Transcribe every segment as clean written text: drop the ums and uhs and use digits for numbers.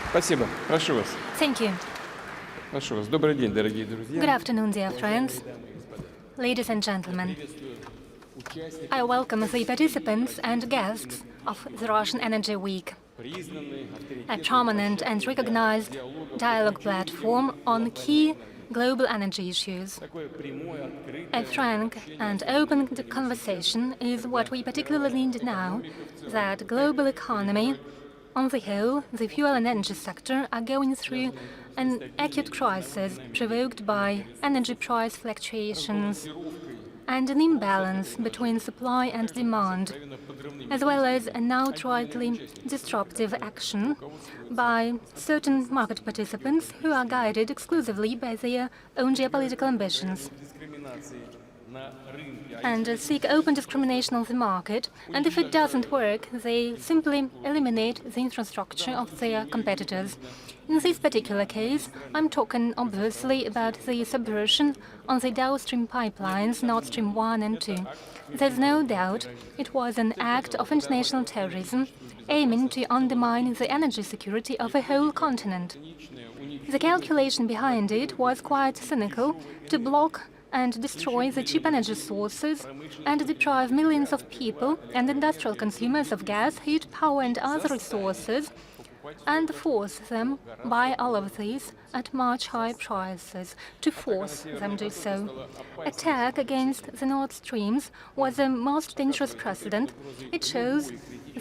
Спасибо. Прошу вас. Thank you. Прошу вас. Добрый день, дорогие друзья. Good afternoon, dear friends, ladies and gentlemen. I welcome the participants and guests of the Russian Energy Week, a prominent and recognized dialogue platform on key global energy issues. A frank and open conversation is what we particularly need now, that global economy, on the whole, the fuel and energy sector are going through an acute crisis provoked by energy price fluctuations and an imbalance between supply and demand, as well as an outrightly disruptive action by certain market participants who are guided exclusively by their own geopolitical ambitions and seek open discrimination on the market, and if it doesn't work, they simply eliminate the infrastructure of their competitors. In this particular case, I'm talking obviously about the subversion on the downstream pipelines Nord Stream 1 and 2. There's no doubt it was an act of international terrorism aiming to undermine the energy security of a whole continent. The calculation behind it was quite cynical: to block and destroy the cheap energy sources and deprive millions of people and industrial consumers of gas, heat, power and other resources, and force them buy all of these at much higher prices, to force them to do so. Attack against the Nord Streams was the most dangerous precedent. It shows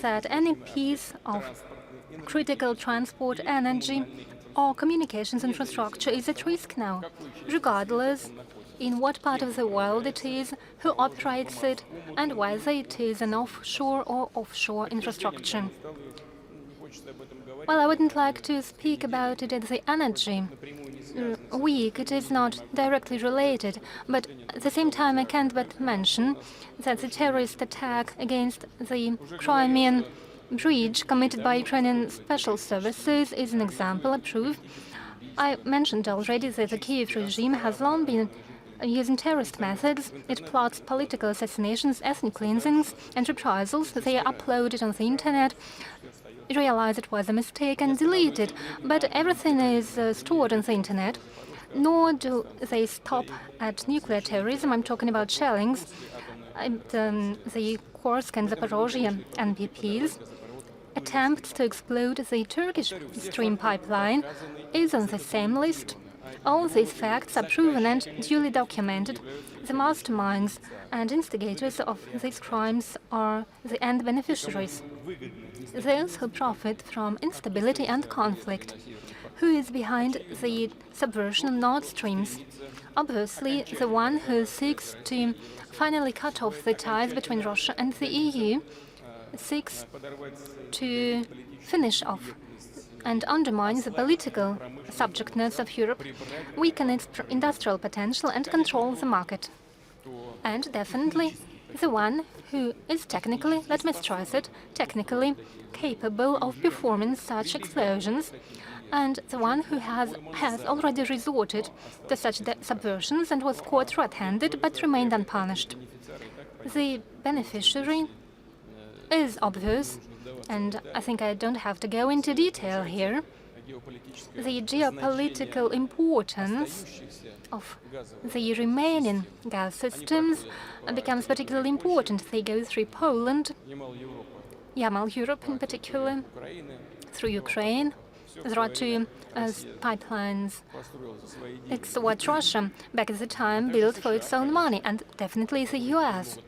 that any piece of critical transport, energy or communications infrastructure is at risk now, regardless in what part of the world it is, who operates it, and whether it is an offshore or offshore infrastructure. Well, I wouldn't like to speak about it at the Energy Week. It is not directly related, but at the same time I can't but mention that the terrorist attack against the Crimean Bridge committed by Ukrainian special services is an example, a proof. I mentioned already that the Kiev regime has long been using terrorist methods. It plots political assassinations, ethnic cleansings and reprisals. They are uploaded on the internet, realize it was a mistake and delete it. But everything is stored on the internet. Nor do they stop at nuclear terrorism. I'm talking about shellings. The Kursk and Zaporozhye NPPs. Attempts to explode the Turkish Stream pipeline is on the same list. All these facts are proven and duly documented. The masterminds and instigators of these crimes are the end beneficiaries, those who profit from instability and conflict. Who is behind the subversion of Nord Streams? Obviously, the one who seeks to finally cut off the ties between Russia and the EU, seeks to finish off and undermine the political subjectness of Europe, weaken its industrial potential and control the market. And definitely the one who is technically, let me stress it, technically capable of performing such explosions, and the one who has already resorted to such subversions and was caught red-handed but remained unpunished. The beneficiary is obvious, and I think I don't have to go into detail here. The geopolitical importance of the remaining gas systems becomes particularly important. They go through Poland, Yamal Europe in particular, through Ukraine. There are two pipelines. It's what Russia, back at the time, built for its own money, and definitely the US,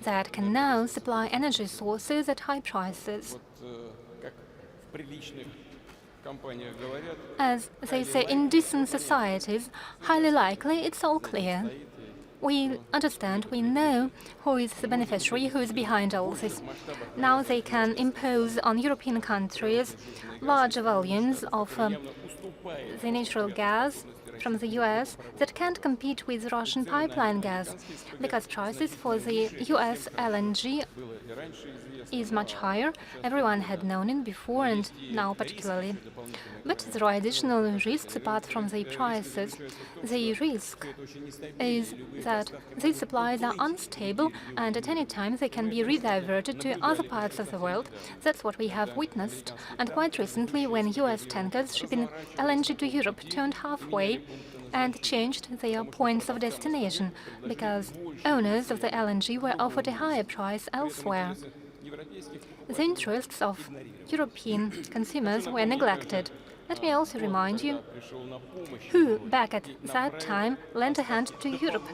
that can now supply energy sources at high prices. As they say, in decent societies, highly likely it's all clear. We understand, we know who is the beneficiary, who is behind all this. Now they can impose on European countries large volumes of the natural gas from the US that can't compete with Russian pipeline gas, because prices for the US LNG is much higher. Everyone had known it before and now particularly. But there are additional risks apart from the prices. The risk is that these supplies are unstable and at any time they can be rediverted to other parts of the world. That's what we have witnessed. And quite recently, when US tankers shipping LNG to Europe turned halfway and changed their points of destination because owners of the LNG were offered a higher price elsewhere. The interests of European consumers were neglected. Let me also remind you who, back at that time, lent a hand to Europe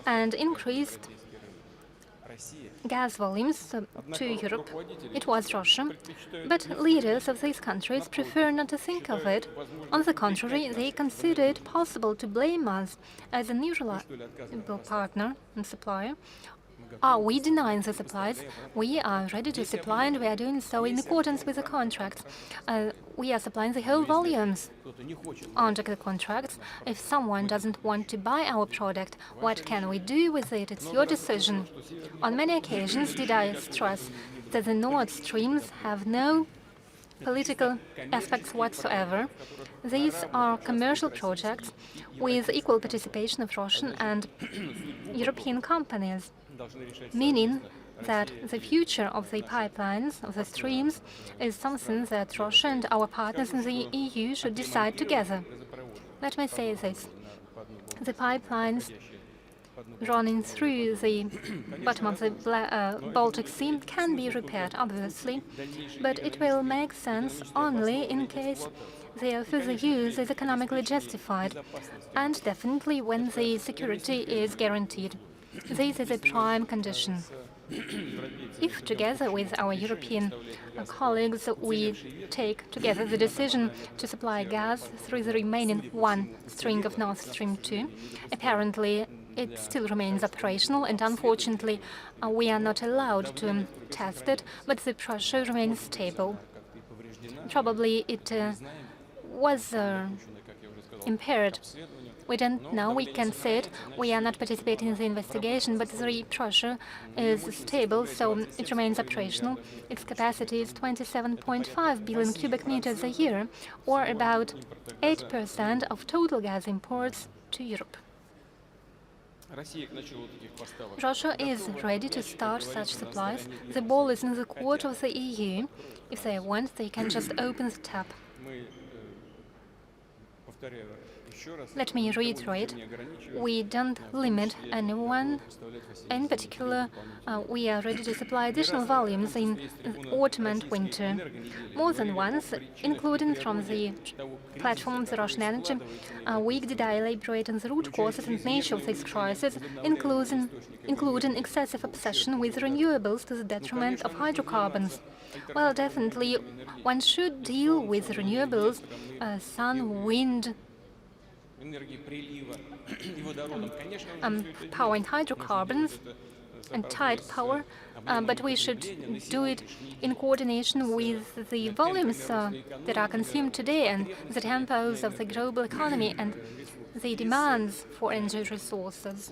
and increased gas volumes to Europe. It was Russia, but leaders of these countries prefer not to think of it. On the contrary, they consider it possible to blame us as a neutral partner and supplier. Are we denying the supplies? We are ready to supply and we are doing so in accordance with the contracts. We are supplying the whole volumes under the contracts. If someone doesn't want to buy our product, what can we do with it? It's your decision. On many occasions did I stress that the Nord Streams have no political aspects whatsoever. These are commercial projects with equal participation of Russian and European companies, meaning that the future of the pipelines, of the streams, is something that Russia and our partners in the EU should decide together. Let me say this. The pipelines running through the bottom of the Baltic Sea can be repaired, obviously, but it will make sense only in case their further use is economically justified, and definitely when the security is guaranteed. This is a prime condition. If, together with our European colleagues, we take together the decision to supply gas through the remaining one string of Nord Stream 2, apparently it still remains operational, and unfortunately we are not allowed to test it, but the pressure remains stable. Probably it was impaired. We don't know, we can say it. We are not participating in the investigation, but the pressure is stable, so it remains operational. Its capacity is 27.5 billion cubic meters a year, or about 8% of total gas imports to Europe. Russia is ready to start such supplies. The ball is in the court of the EU. If they want, they can just open the tap. Let me reiterate, we don't limit anyone. In particular, we are ready to supply additional volumes in autumn and winter. More than once, including from the platform of the Russian Energy Week, did I elaborate on the root causes and nature of this crisis, including excessive obsession with renewables to the detriment of hydrocarbons. Well, definitely, one should deal with renewables, sun, wind, power and hydrocarbons and tide power, but we should do it in coordination with the volumes that are consumed today and the tempos of the global economy and the demands for energy resources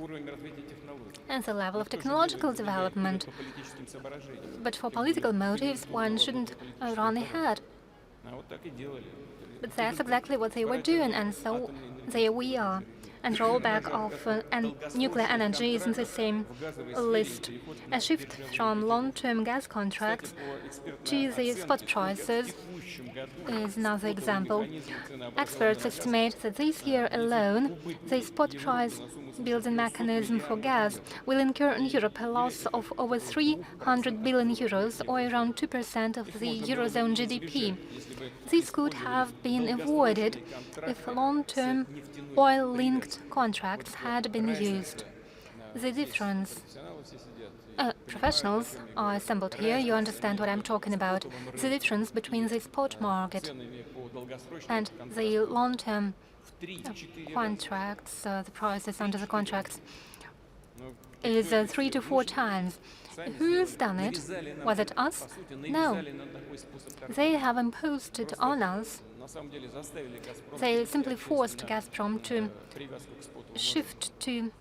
and the level of technological development. But for political motives, one shouldn't run ahead. But that's exactly what they were doing, and so there we are. And rollback of nuclear energy is in the same list. A shift from long-term gas contracts to the spot prices is another example. Experts estimate that this year alone, the spot price building mechanism for gas will incur in Europe a loss of over 300 billion euros, or around 2% of the Eurozone GDP. This could have been avoided if long-term oil-linked contracts had been used. The difference... professionals are assembled here, you understand what I'm talking about. The difference between the spot market and the long-term contracts, the prices under the contracts, is 3 to 4 times. Who's done it? Was it us? No. They have imposed it on us. They simply forced Gazprom to shift to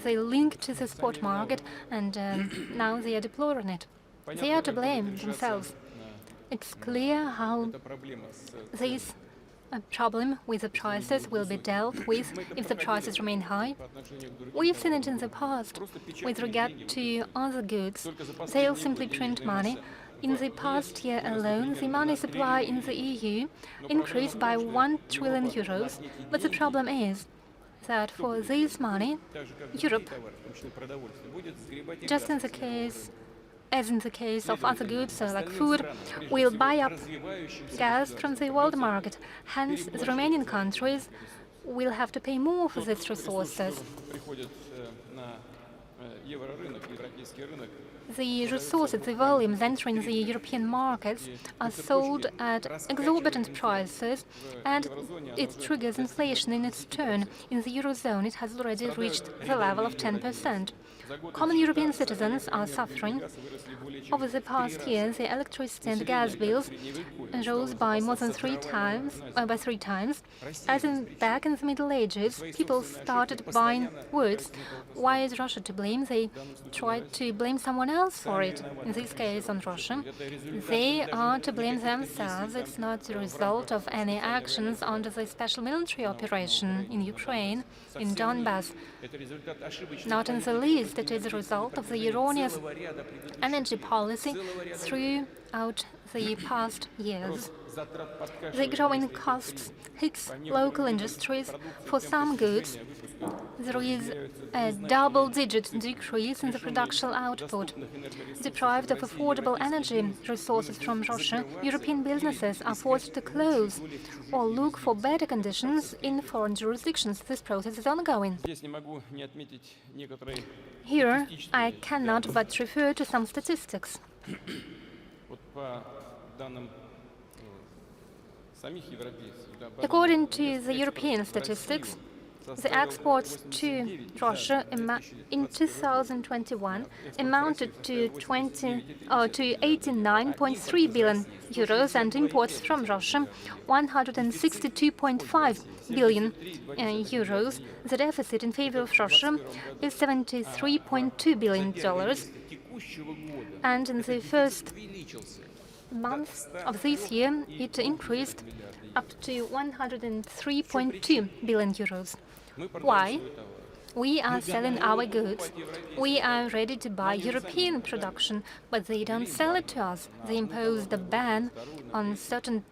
the link to the spot market, and now they are deploring it. They are to blame themselves. It's clear how this problem with the prices will be dealt with if the prices remain high. We've seen it in the past. With regard to other goods, they'll simply print money. In the past year alone, the money supply in the EU increased by 1 trillion euros. But the problem is that for this money, Europe, just as in the case of other goods like food, will buy up gas from the world market. Hence, the Romanian countries will have to pay more for these resources. The resources, the volumes entering the European markets are sold at exorbitant prices, and it triggers inflation in its turn. In the Eurozone, it has already reached the level of 10%. Common European citizens are suffering. Over the past year, the electricity and gas bills rose by more than three times. As back in the Middle Ages, people started buying woods. Why is Russia to blame? They tried to blame someone else for it. In this case, on Russia. They are to blame themselves. It's not the result of any actions under the special military operation in Ukraine, in Donbass. Not in the least. It is a result of the erroneous energy policy throughout the past years. The growing costs hits local industries. For some goods, there is a double-digit decrease in the production output. Deprived of affordable energy resources from Russia, European businesses are forced to close or look for better conditions in foreign jurisdictions. This process is ongoing. Here, I cannot but refer to some statistics. According to the European statistics, the exports to Russia in 2021 amounted to 89.3 billion euros, and imports from Russia 162.5 billion euros. The deficit in favor of Russia is $73.2 billion, and in the first month of this year, it increased up to 103.2 billion euros. Why? We are selling our goods. We are ready to buy European production, but they don't sell it to us. They imposed a ban on certain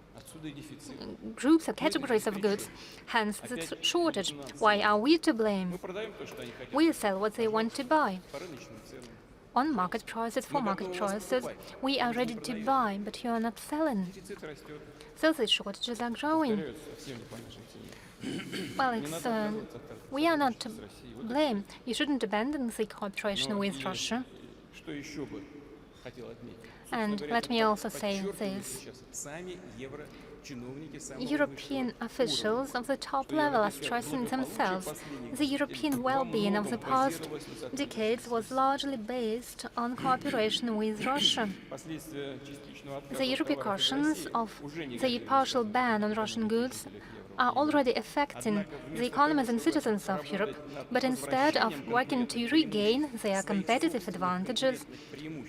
groups or categories of goods, hence the shortage. Why are we to blame? We sell what they want to buy. On market prices, for market prices, we are ready to buy, but you are not selling. So the shortages are growing. Well, we are not to blame. You shouldn't abandon the cooperation with Russia. And let me also say this. European officials of the top level are stressing themselves. The European well-being of the past decades was largely based on cooperation with Russia. The repercussions of the partial ban on Russian goods are already affecting the economies and citizens of Europe, but instead of working to regain their competitive advantages,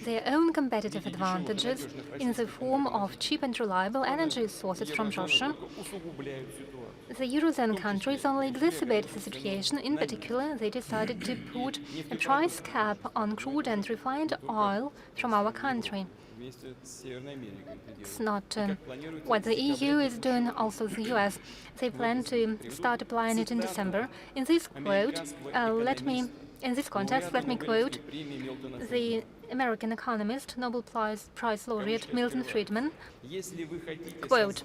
their own competitive advantages in the form of cheap and reliable energy sources from Russia, the Eurozone countries only exacerbate the situation. In particular, they decided to put a price cap on crude and refined oil from our country. It's not what the EU is doing, also the US. They plan to start applying it in December. In this context, let me quote the American economist, Nobel Prize laureate Milton Friedman, quote,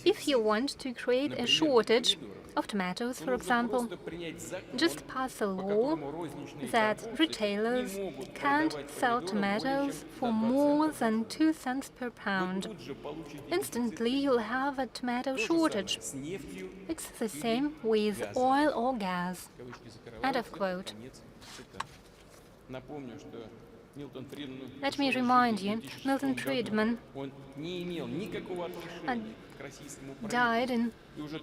"If you want to create a shortage of tomatoes, for example, just pass a law that retailers can't sell tomatoes for more than 2 cents per pound. Instantly, you'll have a tomato shortage. It's the same with oil or gas." End of quote. Let me remind you, Milton Friedman died in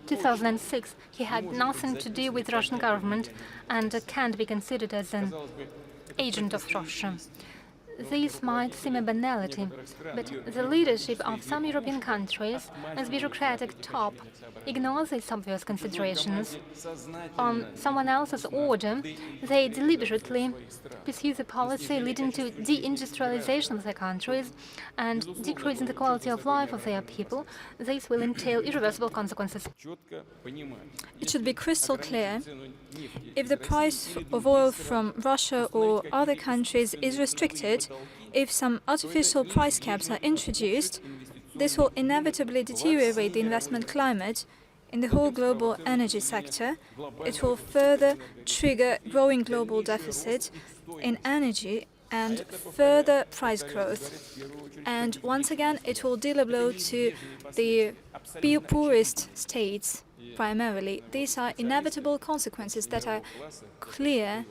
2006. He had nothing to do with the Russian government and can't be considered as an agent of Russia. this might seem a banality, but the leadership of some European countries, as bureaucratic top, ignores these obvious considerations. On someone else's order, they deliberately pursue the policy leading to deindustrialization of their countries and decreasing the quality of life of their people. This will entail irreversible consequences. It should be crystal clear, if the price of oil from Russia or other countries is restricted, if some artificial price caps are introduced, this will inevitably deteriorate the investment climate in the whole global energy sector. It will further trigger growing global deficit in energy and further price growth. And once again, it will deal a blow to the poorest states primarily. These are inevitable consequences that are clear,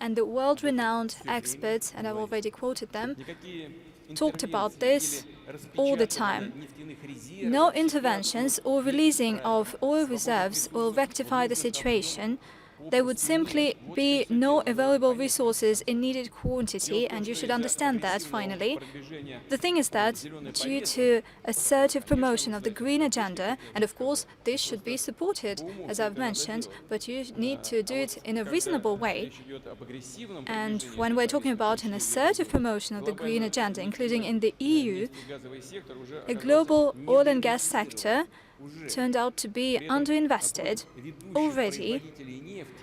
and the world-renowned experts, and I've already quoted them, talked about this all the time. No interventions or releasing of oil reserves will rectify the situation. There would simply be no available resources in needed quantity, and you should understand that, finally. The thing is that, due to assertive promotion of the green agenda, and of course this should be supported, as I've mentioned, but you need to do it in a reasonable way. And when we're talking about an assertive promotion of the green agenda, including in the EU, a global oil and gas sector turned out to be underinvested already.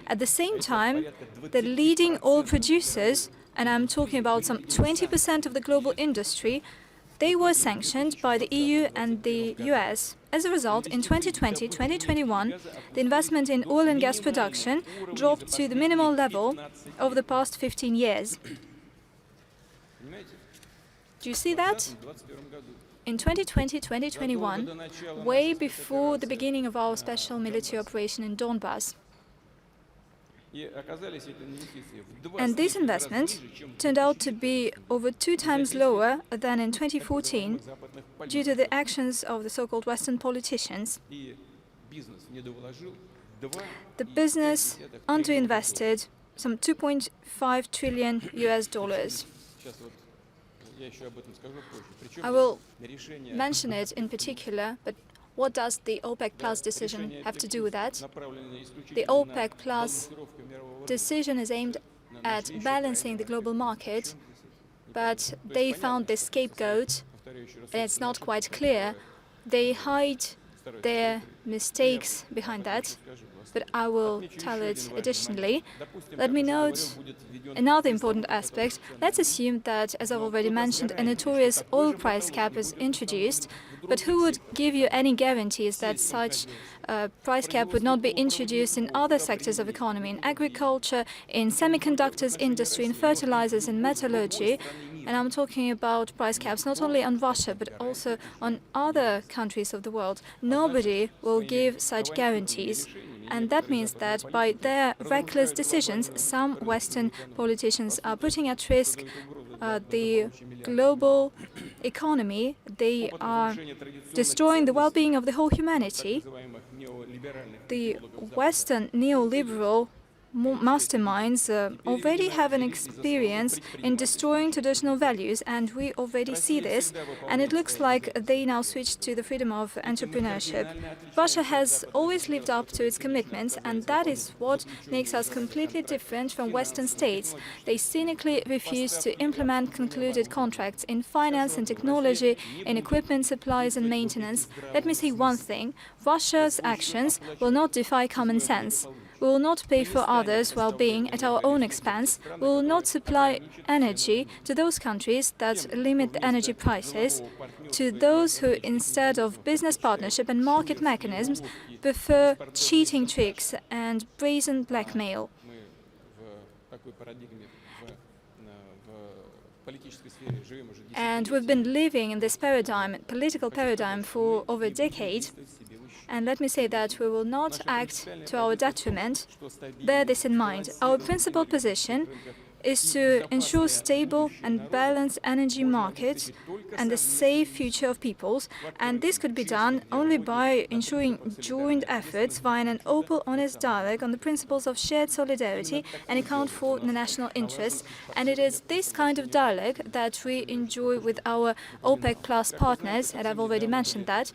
At the same time, the leading oil producers, and I'm talking about some 20% of the global industry, they were sanctioned by the EU and the US. As a result, in 2020-2021, the investment in oil and gas production dropped to the minimal level of the past 15 years. Do you see that? In 2020-2021, way before the beginning of our special military operation in Donbass. And this investment turned out to be over 2 times lower than in 2014 due to the actions of the so-called Western politicians. The business underinvested some $2.5 trillion US. I will mention it in particular, but what does the OPEC Plus decision have to do with that? The OPEC Plus decision is aimed at balancing the global market, but they found this scapegoat, and it's not quite clear. They hide their mistakes behind that, but I will tell it additionally. Let me note another important aspect. Let's assume that, as I've already mentioned, a notorious oil price cap is introduced, but who would give you any guarantees that such a price cap would not be introduced in other sectors of economy, in agriculture, in semiconductors industry, in fertilizers, in metallurgy? And I'm talking about price caps not only on Russia, but also on other countries of the world. Nobody will give such guarantees. And that means that by their reckless decisions, some Western politicians are putting at risk the global economy. They are destroying the well-being of the whole humanity. The Western neoliberal masterminds already have an experience in destroying traditional values, and we already see this, and it looks like they now switch to the freedom of entrepreneurship. Russia has always lived up to its commitments, and that is what makes us completely different from Western states. They cynically refuse to implement concluded contracts in finance and technology, in equipment supplies and maintenance. Let me say one thing: Russia's actions will not defy common sense. We will not pay for others' well-being at our own expense. We will not supply energy to those countries that limit the energy prices, to those who, instead of business partnership and market mechanisms, prefer cheating tricks and brazen blackmail. And we've been living in this paradigm, political paradigm, for over a decade. And let me say that we will not act to our detriment. Bear this in mind. Our principal position is to ensure stable and balanced energy markets and the safe future of peoples, and this could be done only by ensuring joint efforts via an open, honest dialogue on the principles of shared solidarity and account for the national interests. And it is this kind of dialogue that we enjoy with our OPEC Plus partners, and I've already mentioned that.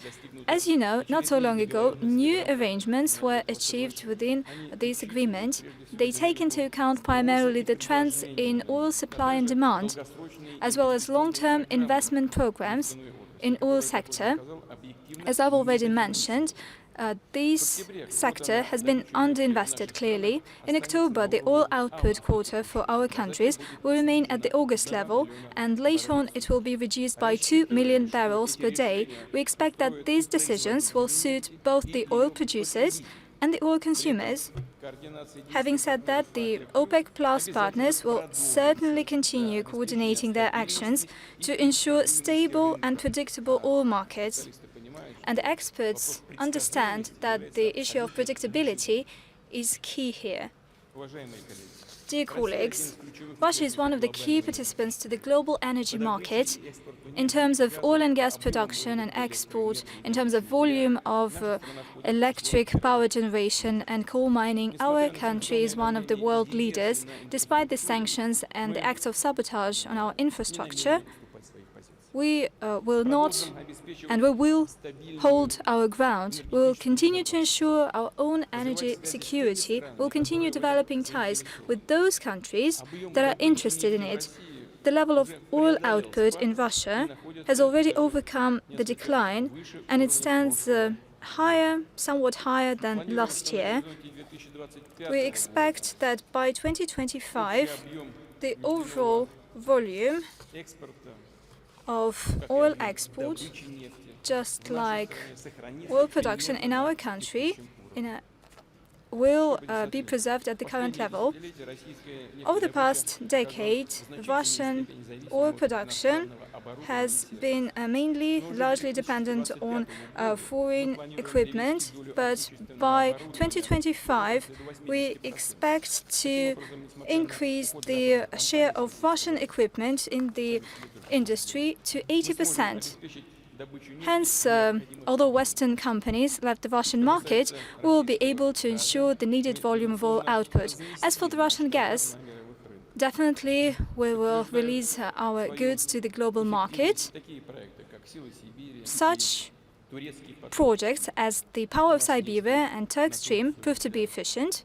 As you know, not so long ago, new arrangements were achieved within this agreement. They take into account primarily the trends in oil supply and demand, as well as long-term investment programs in oil sector. As I've already mentioned, this sector has been underinvested clearly. In October, the oil output quota for our countries will remain at the August level, and later on it will be reduced by 2 million barrels per day. We expect that these decisions will suit both the oil producers and the oil consumers. Having said that, the OPEC Plus partners will certainly continue coordinating their actions to ensure stable and predictable oil markets. And the experts understand that the issue of predictability is key here. Dear colleagues, Russia is one of the key participants to the global energy market in terms of oil and gas production and export, in terms of volume of electric power generation and coal mining. Our country is one of the world leaders. Despite the sanctions and the acts of sabotage on our infrastructure, we will not and we will hold our ground. We will continue to ensure our own energy security. We will continue developing ties with those countries that are interested in it. The level of oil output in Russia has already overcome the decline, and it stands somewhat higher than last year. We expect that by 2025, the overall volume of oil export, just like oil production in our country, will be preserved at the current level. Over the past decade, Russian oil production has been mainly largely dependent on foreign equipment, but by 2025 we expect to increase the share of Russian equipment in the industry to 80%. Hence, although Western companies left the Russian market, we will be able to ensure the needed volume of oil output. As for the Russian gas, definitely we will release our goods to the global market. Such projects as the Power of Siberia and Turk Stream prove to be efficient.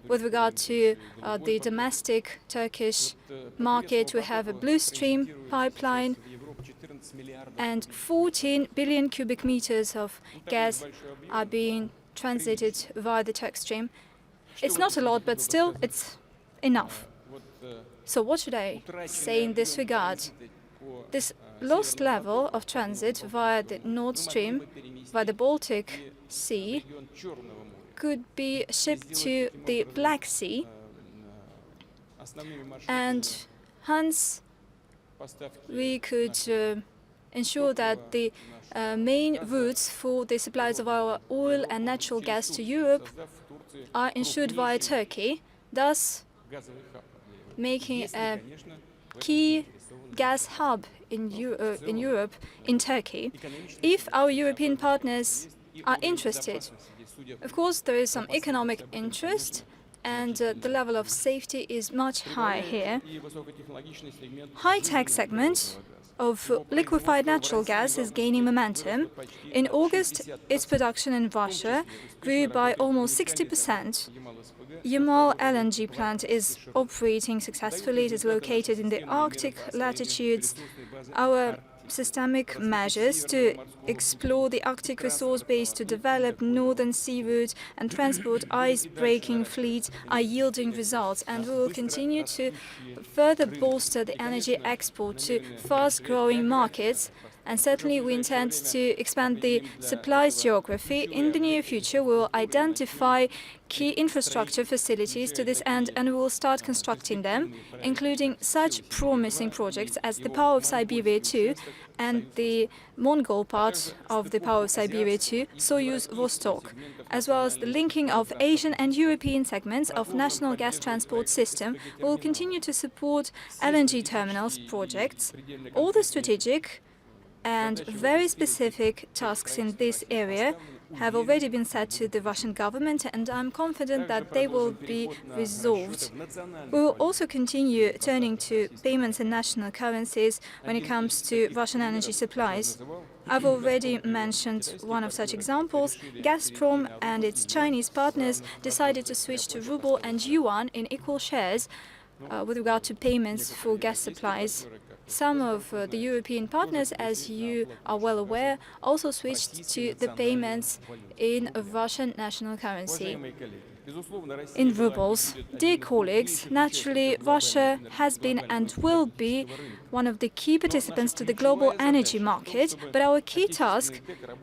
With regard to the domestic Turkish market, we have a Blue Stream pipeline, and 14 billion cubic meters of gas are being transited via the Turk Stream. It's not a lot, but still it's enough. So what should I say in this regard? This lost level of transit via the Nord Stream, via the Baltic Sea, could be shipped to the Black Sea, and hence we could ensure that the main routes for the supplies of our oil and natural gas to Europe are ensured via Turkey, thus making a key gas hub in Europe, in Turkey. If our European partners are interested, of course there is some economic interest, and the level of safety is much higher here. High-tech segment of liquefied natural gas is gaining momentum. In August, its production in Russia grew by almost 60%. Yamal LNG plant is operating successfully. It is located in the Arctic latitudes. Our systemic measures to explore the Arctic resource base, to develop northern sea routes and transport ice-breaking fleets are yielding results, and we will continue to further bolster the energy export to fast-growing markets, And certainly we intend to expand the supplies geography. In the near future, we will identify key infrastructure facilities to this end, and we will start constructing them, including such promising projects as the Power of Siberia 2 and the Mongol part of the Power of Siberia 2, Soyuz Vostok, as well as the linking of Asian and European segments of national gas transport system. We will continue to support LNG terminals projects. All the strategic and very specific tasks in this area have already been set to the Russian government, and I'm confident that they will be resolved. We will also continue turning to payments in national currencies when it comes to Russian energy supplies. I've already mentioned one of such examples. Gazprom and its Chinese partners decided to switch to ruble and yuan in equal shares with regard to payments for gas supplies. Some of the European partners, as you are well aware, also switched to the payments in Russian national currency, in rubles. Dear colleagues, naturally, Russia has been and will be one of the key participants to the global energy market, but our key task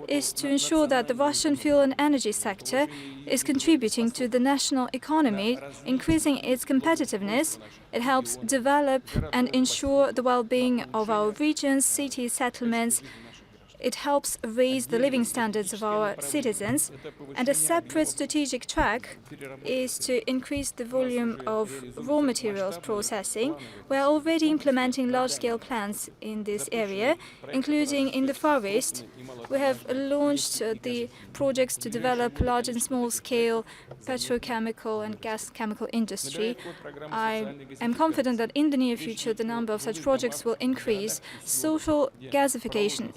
is to ensure that the Russian fuel and energy sector is contributing to the national economy, increasing its competitiveness. It helps develop and ensure the well-being of our regions, cities, settlements. It helps raise the living standards of our citizens, and a separate strategic track is to increase the volume of raw materials processing. We are already implementing large-scale plans in this area, including in the Far East. We have launched the projects to develop large and small-scale petrochemical and gas chemical industry. I am confident that in the near future the number of such projects will increase. Social gasification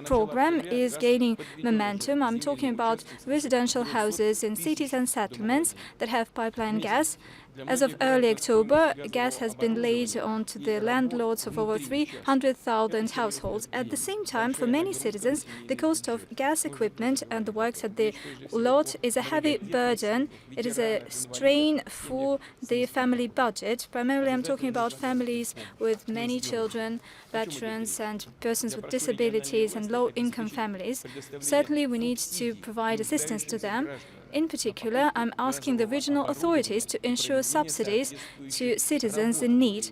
program is gaining momentum. I'm talking about residential houses in cities and settlements that have pipeline gas. As of early October, gas has been laid onto the landlords of over 300,000 households. At the same time, for many citizens, the cost of gas equipment and the works at the lot is a heavy burden. It is a strain for the family budget. Primarily, I'm talking about families with many children, veterans, and persons with disabilities and low-income families. Certainly, we need to provide assistance to them. In particular, I'm asking the regional authorities to ensure subsidies to citizens in need,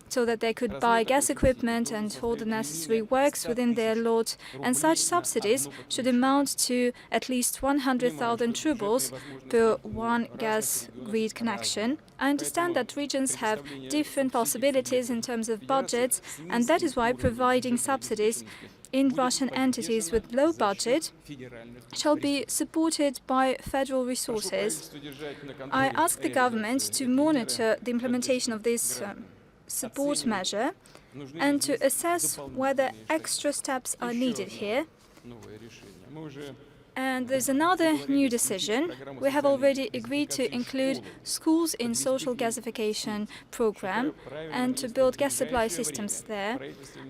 so that they could buy gas equipment and all the necessary works within their lot, and such subsidies should amount to at least 100,000 rubles per one gas grid connection. I understand that regions have different possibilities in terms of budgets, and that is why providing subsidies in Russian entities with low budget shall be supported by federal resources. I ask the government to monitor the implementation of this support measure and to assess whether extra steps are needed here. And there's another new decision. We have already agreed to include schools in social gasification program and to build gas supply systems there.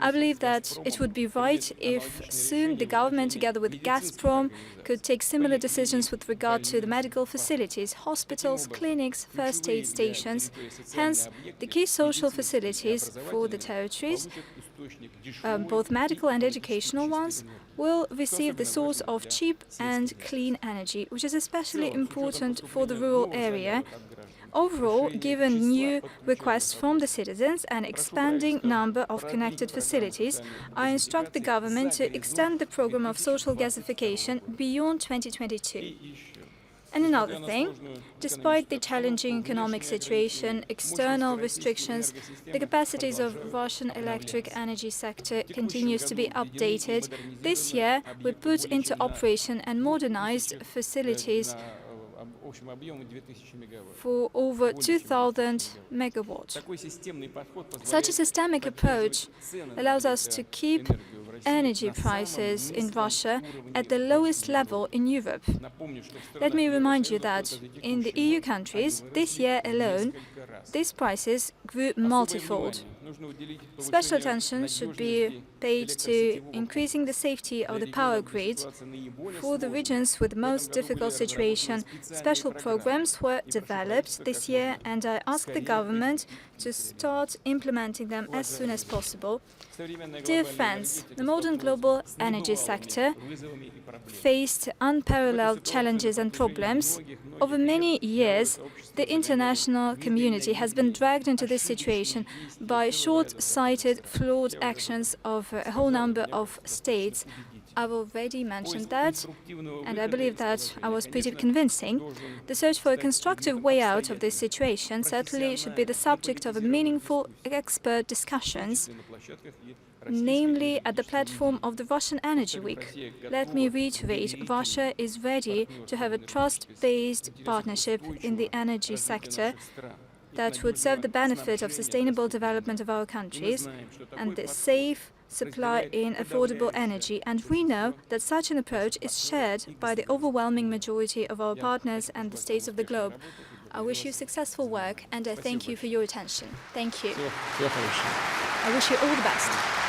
I believe that it would be right if soon the government, together with Gazprom, could take similar decisions with regard to the medical facilities, hospitals, clinics, first aid stations. Hence, the key social facilities for the territories, both medical and educational ones, will receive the source of cheap and clean energy, which is especially important for the rural area. Overall, given new requests from the citizens and expanding number of connected facilities, I instruct the government to extend the program of social gasification beyond 2022. And another thing, despite the challenging economic situation, external restrictions, the capacities of Russian electric energy sector continues to be updated. This year, we put into operation and modernized facilities for over 2,000 megawatts. Such a systemic approach allows us to keep energy prices in Russia at the lowest level in Europe. Let me remind you that in the EU countries, this year alone, these prices grew multifold. Special attention should be paid to increasing the safety of the power grid. For the regions with the most difficult situation, special programs were developed this year, and I ask the government to start implementing them as soon as possible. Dear friends, the modern global energy sector faced unparalleled challenges and problems. Over many years, the international community has been dragged into this situation by short-sighted, flawed actions of a whole number of states. I've already mentioned that, and I believe that I was pretty convincing. The search for a constructive way out of this situation certainly should be the subject of meaningful expert discussions, namely at the platform of the Russian Energy Week. Let me reiterate, Russia is ready to have a trust-based partnership in the energy sector that would serve the benefit of sustainable development of our countries and the safe supply in affordable energy. And we know that such an approach is shared by the overwhelming majority of our partners and the states of the globe. I wish you successful work, and I thank you for your attention. Thank you. I wish you all the best.